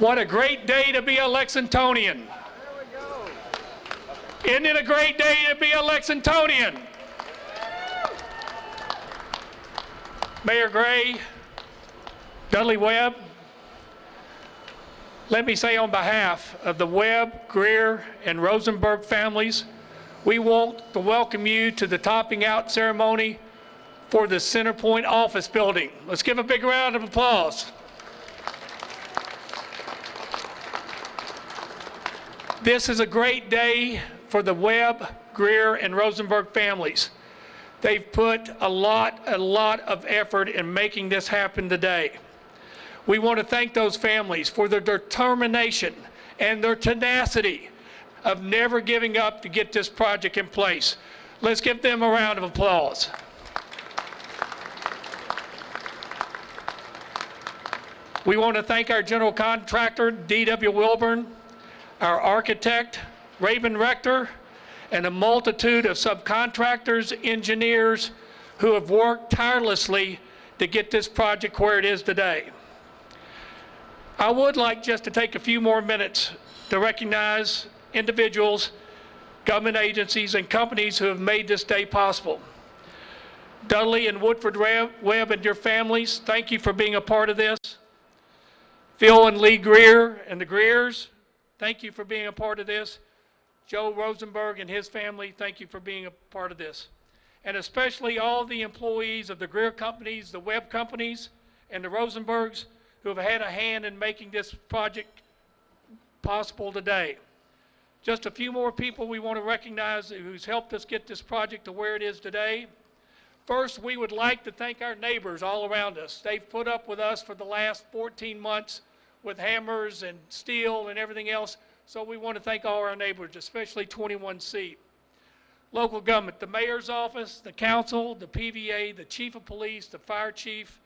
What a great day to be a Lexingtonian. Isn't it a great day to be a Lexingtonian? Mayor Gray, Dudley Webb, let me say on behalf of the Webb, Greer, and Rosenberg families, we want to welcome you to the topping out ceremony for the Centerpointe office building. Let's give a big round of applause. This is a great day for the Webb, Greer, and Rosenberg families. They've put a lot of effort in making this happen today. We want to thank those families for their determination and their tenacity of never giving up to get this project in place. Let's give them a round of applause. We want to thank our general contractor, D.W. Wilburn, our architect, Raven Rector, and a multitude of subcontractors, engineers who have worked tirelessly to get this project where it is today. I would like just to take a few more minutes to recognize individuals, government agencies, and companies who have made this day possible. Dudley and Woodford Webb and your families, thank you for being a part of this. Phil and Lee Greer and the Greers, thank you for being a part of this. Joe Rosenberg and his family, thank you for being a part of this. And especially all the employees of the Greer companies, the Webb companies, and the Rosenbergs who have had a hand in making this project possible today. Just a few more people we want to recognize who's helped us get this project to where it is today. First, we would like to thank our neighbors all around us. They've put up with us for the last 14 months with hammers and steel and everything else. So we want to thank all our neighbors, especially 21C. Local government, the mayor's office, the council, the PVA, the chief of police, the fire chief,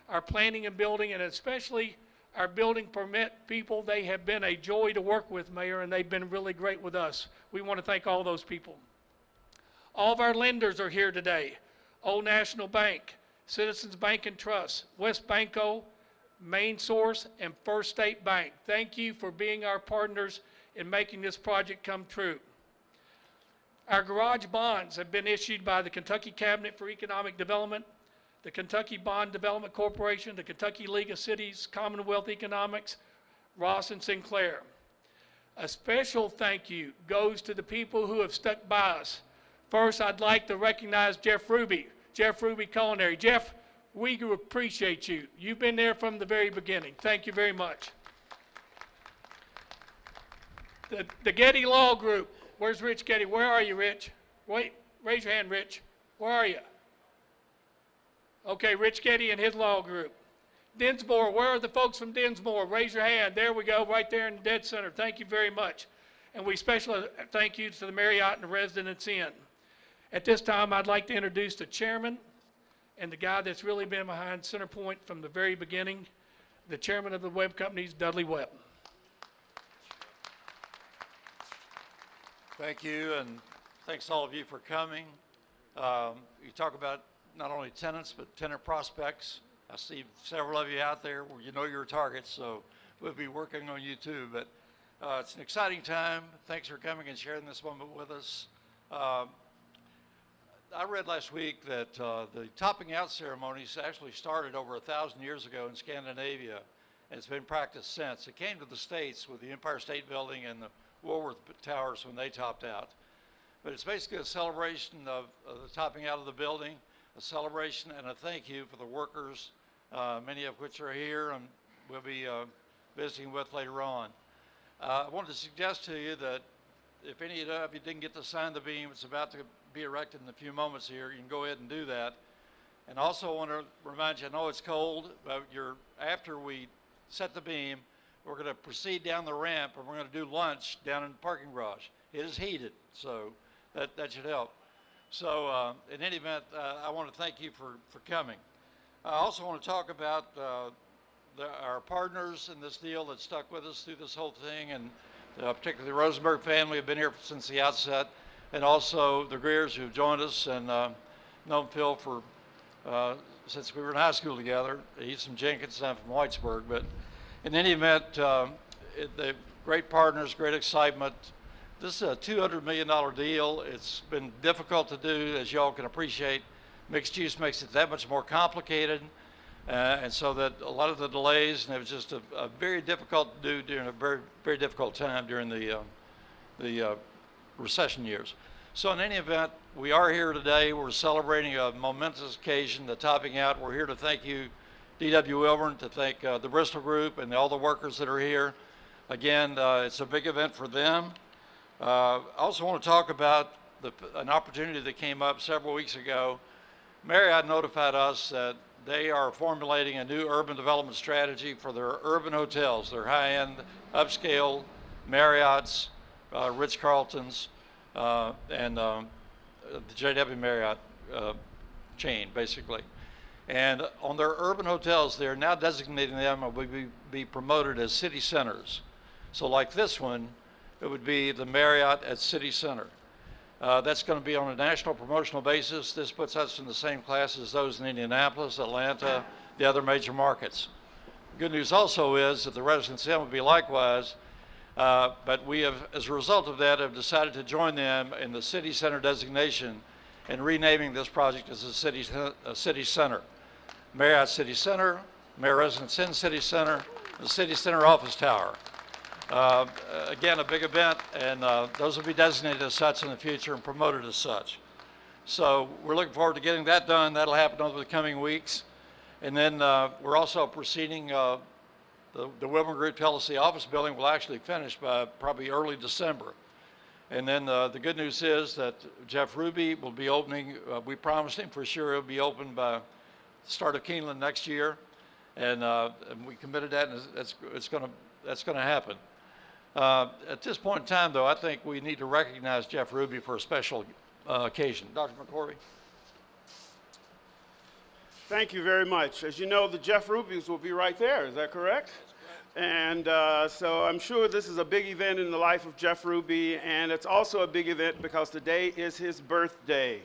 our planning and building, and especially our building permit people. They have been a joy to work with, Mayor, and they've been really great with us. We want to thank all those people. All of our lenders are here today. Old National Bank, Citizens Bank and Trust, West Banco, Main Source, and First State Bank. Thank you for being our partners in making this project come true. Our garage bonds have been issued by the Kentucky Cabinet for Economic Development, the Kentucky Bond Development Corporation, the Kentucky League of Cities, Commonwealth Economics, Ross and Sinclair. A special thank you goes to the people who have stuck by us. First, I'd like to recognize Jeff Ruby Culinary. Jeff, we appreciate you. You've been there from the very beginning. Thank you very much. The Getty Law Group. Where's Rich Getty? Where are you, Rich? Wait, raise your hand, Rich. Where are you? Okay, Rich Getty and his law group. Dinsmore, where are the folks from Dinsmore? Raise your hand. There we go, right there in the dead center. Thank you very much. And we especially thank you to the Marriott and the Residence Inn. At this time, I'd like to introduce the chairman and the guy that's really been behind Centerpointe from the very beginning, the chairman of the Webb companies, Dudley Webb. Thank you, and thanks all of you for coming. You talk about not only tenants, but tenant prospects. I see several of you out there where you know your targets, so we'll be working on you too. But it's an exciting time. Thanks for coming and sharing this moment with us. I read last week that the topping out ceremonies actually started over 1,000 years ago in Scandinavia, and it's been practiced since. It came to the States with the Empire State Building and the Woolworth Towers when they topped out. But it's basically a celebration of the topping out of the building, a celebration and a thank you for the workers, many of which are here and we'll be visiting with later on. I wanted to suggest to you that if any of you didn't get to sign the beam, it's about to be erected in a few moments here. You can go ahead and do that. And also want to remind you, I know it's cold, but after we set the beam, we're going to proceed down the ramp and we're going to do lunch down in the parking garage. It is heated, so that should help. So in any event, I want to thank you for coming. I also want to talk about our partners in this deal that stuck with us through this whole thing, and particularly the Rosenberg family have been here since the outset, and also the Greers who've joined us and known Phil for since we were in high school together. He's from Jenkins, I'm from Whitesburg. But in any event, they're great partners, great excitement. This is a $200 million deal. It's been difficult to do, as y'all can appreciate. Mixed use makes it that much more complicated. And so that a lot of the delays, and it was just a very difficult to do during a very, very difficult time during the recession years. So in any event, we are here today. We're celebrating a momentous occasion, the topping out. We're here to thank you, D.W. Wilburn, to thank the Bristol Group and all the workers that are here. Again, it's a big event for them. I also want to talk about an opportunity that came up several weeks ago. Marriott notified us that they are formulating a new urban development strategy for their urban hotels, their high-end, upscale Marriotts, Ritz-Carltons, and the JW Marriott chain, basically. And on their urban hotels, they're now designating them and will be promoted as city centers. So like this one, it would be the Marriott at City Center. That's going to be on a national promotional basis. This puts us in the same class as those in Indianapolis, Atlanta, the other major markets. Good news also is that the Residence Inn will be likewise, but we have, as a result of that, have decided to join them in the City Center designation and renaming this project as a City Center. Marriott City Center, Marriott Residence Inn City Center, the City Center Office Tower. Again, a big event, and those will be designated as such in the future and promoted as such. So we're looking forward to getting that done. That'll happen over the coming weeks. And then we're also proceeding, the Wilburn Group tells us the office building will actually finish by probably early December. And then the good news is that Jeff Ruby will be opening, we promised him for sure it'll be open by the start of Keeneland next year. And we committed that, and that's going to happen. At this point in time, though, I think we need to recognize Jeff Ruby for a special occasion. Dr. McCorvey. Thank you very much. As you know, the Jeff Rubys will be right there. Is that correct? And so I'm sure this is a big event in the life of Jeff Ruby, and it's also a big event because today is his birthday.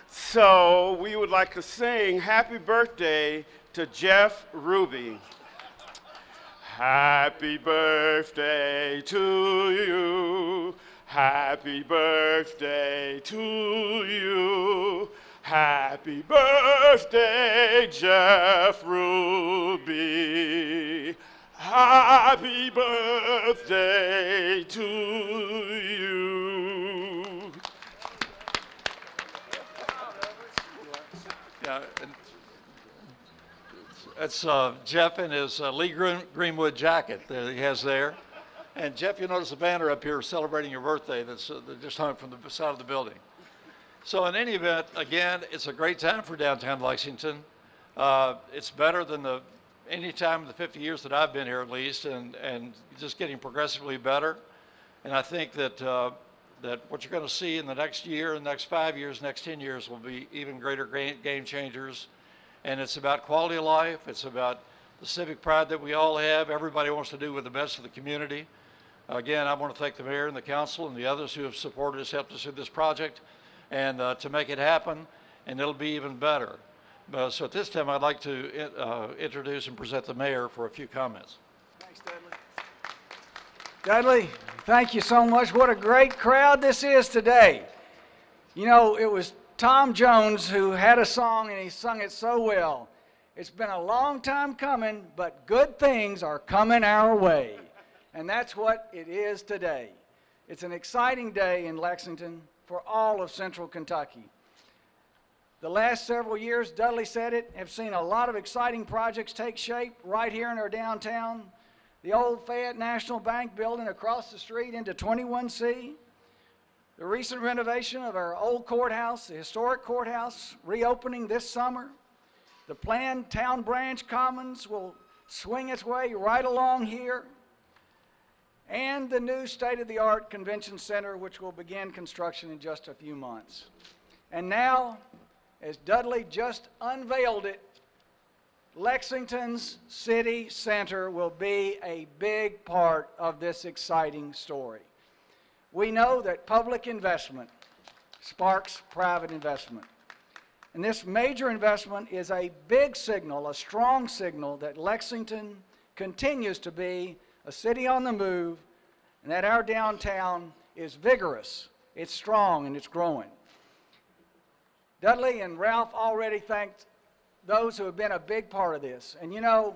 So we would like to sing happy birthday to Jeff Ruby. Happy birthday to you. Happy birthday to you. Happy birthday, Jeff Ruby. Happy birthday to you. Yeah, that's Jeff in his Lee Greenwood jacket that he has there. And Jeff, you'll notice a banner up here celebrating your birthday that's just hung from the side of the building. So in any event, again, it's a great time for downtown Lexington. It's better than any time in the 50 years that I've been here, at least, and just getting progressively better. And I think that that what you're going to see in the next year, the next 5 years, next 10 years will be even greater game changers. And it's about quality of life. It's about the civic pride that we all have. Everybody wants to do with the best of the community. Again, I want to thank the mayor and the council and the others who have supported us, helped us with this project, and to make it happen, and it'll be even better. So at this time, I'd like to introduce and present the mayor for a few comments. Thanks, Dudley. Dudley, thank you so much. What a great crowd this is today. You know, it was Tom Jones who had a song, and he sung it so well. It's been a long time coming, but good things are coming our way. And that's what it is today. It's an exciting day in Lexington for all of Central Kentucky. The last several years, Dudley said it, have seen a lot of exciting projects take shape right here in our downtown. The old Fayette National Bank building across the street into 21C. The recent renovation of our old courthouse, the historic courthouse, reopening this summer. The planned Town Branch Commons will swing its way right along here. And the new state-of-the-art convention center, which will begin construction in just a few months. And now, as Dudley just unveiled it, Lexington's city center will be a big part of this exciting story. We know that public investment sparks private investment. And this major investment is a big signal, a strong signal that Lexington continues to be a city on the move, and that our downtown is vigorous, it's strong, and it's growing. Dudley and Ralph already thanked those who have been a big part of this. And you know,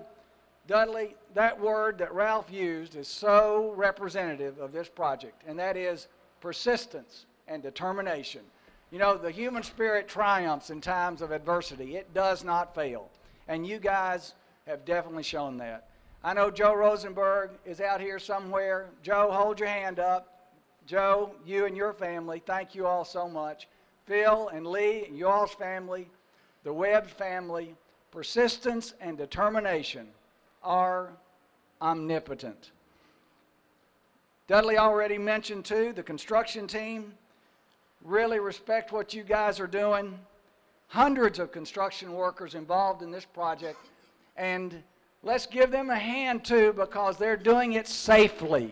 Dudley, that word that Ralph used is so representative of this project, and that is persistence and determination. You know, the human spirit triumphs in times of adversity. It does not fail. And you guys have definitely shown that. I know Joe Rosenberg is out here somewhere. Joe, hold your hand up. Joe, you and your family, thank you all so much. Phil and Lee and y'all's family, the Webb family, persistence and determination are omnipotent. Dudley already mentioned too, the construction team. Really respect what you guys are doing. Hundreds of construction workers involved in this project, and let's give them a hand too, because they're doing it safely.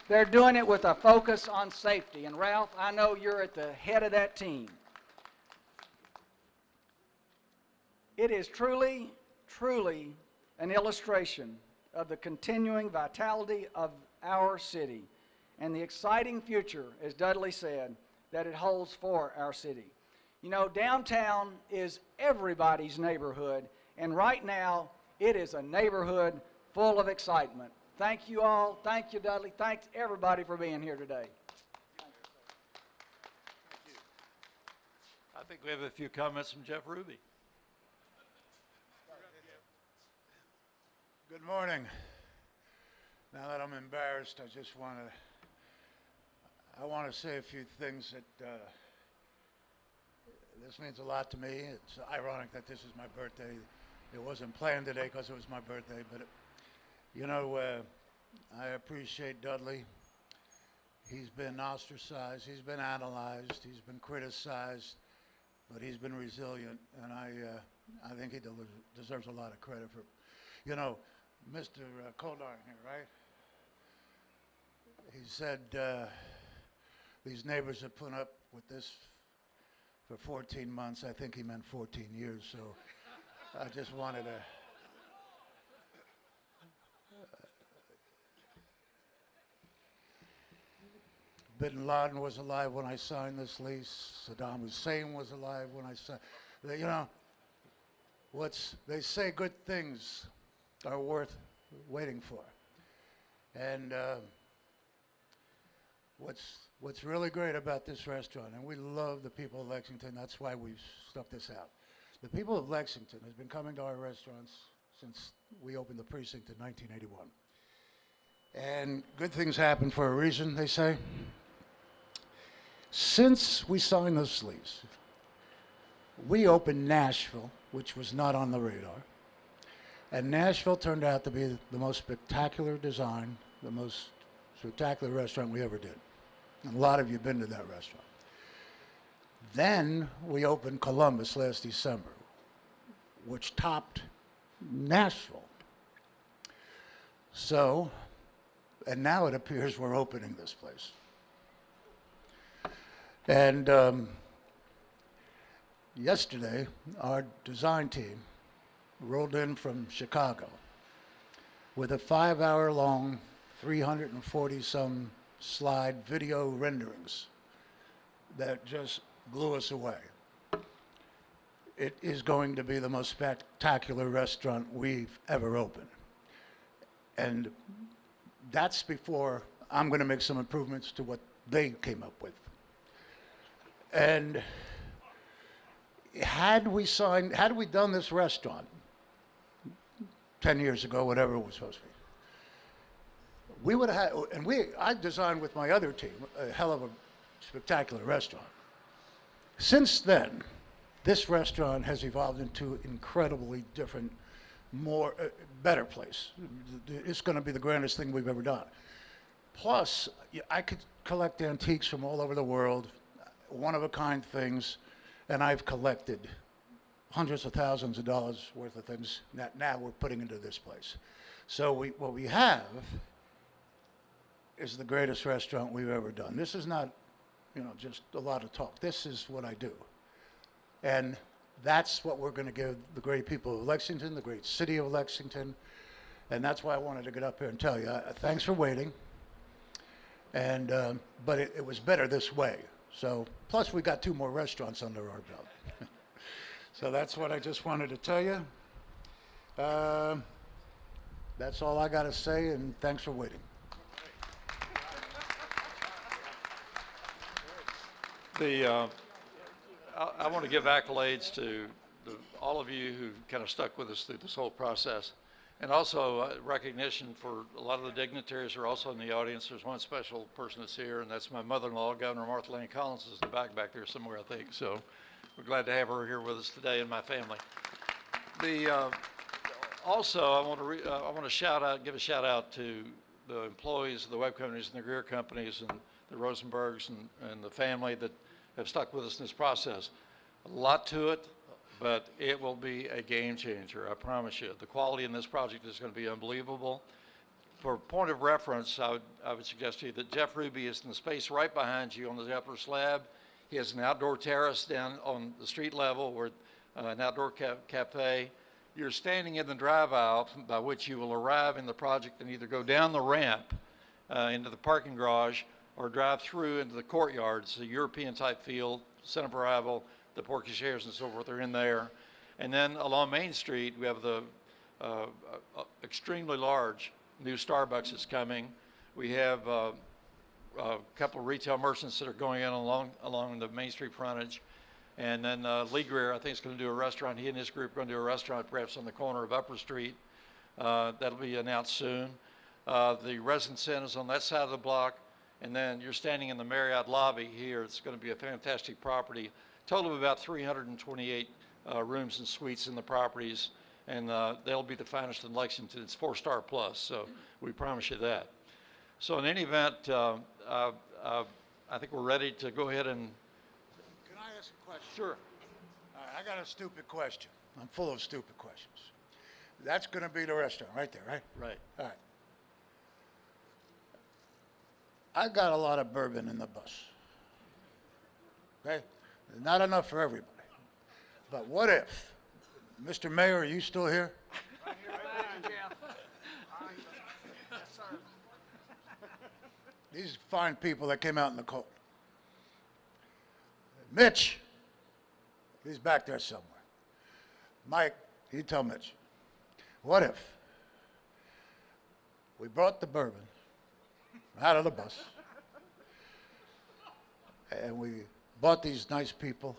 They're doing it with a focus on safety. And Ralph, I know you're at the head of that team. It is truly, truly an illustration of the continuing vitality of our city and the exciting future, as Dudley said, that it holds for our city. You know, downtown is everybody's neighborhood, and right now it is a neighborhood full of excitement. Thank you all. Thank you, Dudley. Thanks everybody for being here today. I think we have a few comments from Jeff Ruby. Good morning. Now that I'm embarrassed, I want to say a few things that this means a lot to me. It's ironic that this is my birthday. It wasn't planned today because it was my birthday, but you know, I appreciate Dudley. He's been ostracized, he's been analyzed, he's been criticized, but he's been resilient, and I think he deserves a lot of credit for, you know, Mr. Coldarn here, right? He said these neighbors have put up with this for 14 months. I think he meant 14 years, so I just wanted to Bin Laden was alive when I signed this lease. Saddam Hussein was alive when I signed. You know, they say good things are worth waiting for. And what's really great about this restaurant, and we love the people of Lexington, that's why we've stuck this out. The people of Lexington has been coming to our restaurants since we opened the precinct in 1981. And good things happen for a reason, they say. Since we signed this lease, we opened Nashville, which was not on the radar. And Nashville turned out to be the most spectacular design, the most spectacular restaurant we ever did. And a lot of you have been to that restaurant. Then we opened Columbus last December, which topped Nashville. So, and now it appears we're opening this place. And yesterday, our design team rolled in from Chicago with a 5-hour-long, 340-some slide video renderings that just blew us away. It is going to be the most spectacular restaurant we've ever opened. And that's before I'm going to make some improvements to what they came up with. And had we done this restaurant 10 years ago, whatever it was supposed to be, we would have had, and I designed with my other team a hell of a spectacular restaurant. Since then, this restaurant has evolved into an incredibly different, better place. It's going to be the grandest thing we've ever done. Plus, I could collect antiques from all over the world, one-of-a-kind things, and I've collected hundreds of thousands of dollars worth of things that now we're putting into this place. So what we have is the greatest restaurant we've ever done. This is not, just a lot of talk. This is what I do. And that's what we're going to give the great people of Lexington, the great city of Lexington, And that's why I wanted to get up here and tell you, thanks for waiting. And, but it was better this way. So, plus we got 2 more restaurants under our belt. So that's what I just wanted to tell you. That's all I got to say, and thanks for waiting. I want to give accolades to all of you who kind of stuck with us through this whole process. And also recognition for a lot of the dignitaries who are also in the audience. There's one special person that's here, and that's my mother-in-law, Governor Martha Lane Collins, is in the back there somewhere, I think. So we're glad to have her here with us today and my family. Also, I want to give a shout out to the employees of the web companies and the Greer companies and the Rosenbergs and the family that have stuck with us in this process. A lot to it, but it will be a game changer, I promise you. The quality in this project is going to be unbelievable. For point of reference, I would suggest to you that Jeff Ruby is in the space right behind you on the upper slab. He has an outdoor terrace down on the street level, where an outdoor cafe. You're standing in the drive aisle by which you will arrive in the project and either go down the ramp into the parking garage or drive through into the courtyard. It's a European type feel, center of arrival, the porky chairs and so forth are in there. And then along Main Street, we have the extremely large new Starbucks that's coming. We have a couple of retail merchants that are going in along the Main Street frontage. And then Lee Greer, I think, is going to do a restaurant. He and his group are going to do a restaurant perhaps on the corner of Upper Street. That'll be announced soon. The Residence Inn is on that side of the block. And then you're standing in the Marriott lobby here. It's going to be a fantastic property. Total of about 328 rooms and suites in the properties. And they'll be the finest in Lexington. It's 4-star plus, so we promise you that. So in any event, I think we're ready to go ahead and... Can I ask a question? Sure. All right, I got a stupid question. I'm full of stupid questions. That's going to be the restaurant right there, right? Right. All right. I got a lot of bourbon in the bus. Okay? Not enough for everybody. But what if, Mr. Mayor, are you still here? Right here, right behind Jeff. Yes, sir. These fine people that came out in the cold. Mitch, he's back there somewhere. Mike, you tell Mitch. What if we brought the bourbon out of the bus and we bought these nice people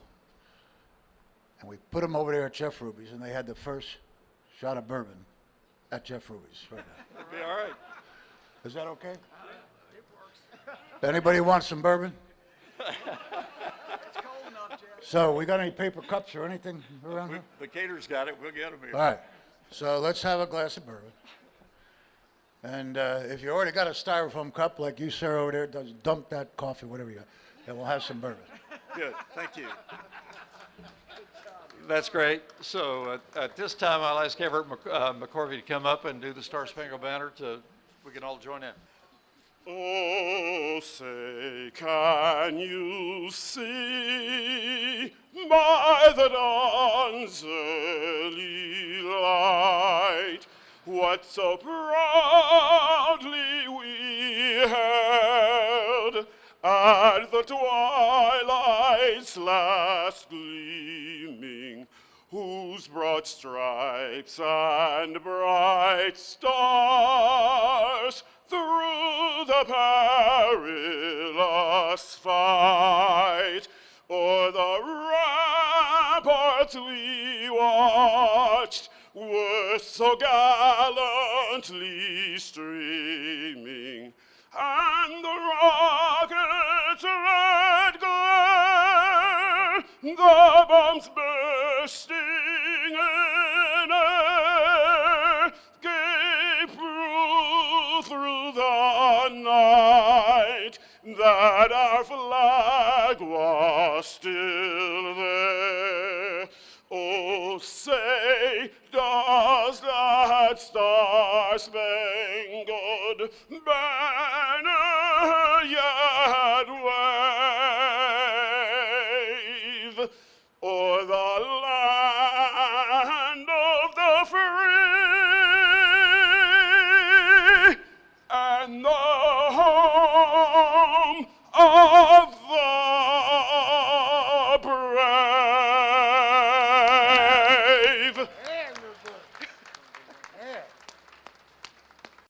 and we put them over there at Jeff Ruby's and they had the first shot of bourbon at Jeff Ruby's right now? It'll be all right. Is that okay? It works. Anybody want some bourbon? It's cold enough, Jeff. So we got any paper cups or anything around here? The caterer's got it. We'll get them here. All right. So let's have a glass of bourbon. And if you already got a styrofoam cup like you, sir, over there, just dump that coffee, whatever you got, and we'll have some bourbon. Good. Thank you. That's great. So at this time, I'll ask Everett McCorvey to come up and do the Star Spangled Banner. We can all join in. Oh, say, can you see by the dawn's early light what so proudly we held at the twilight's last gleaming, whose broad stripes and bright stars through the perilous fight o'er the ramparts we watched were so gallantly streaming, and the rocket's red glare, the bombs bursting in air, gave proof through the night that our flag was still there. Oh, say, does that star-spangled banner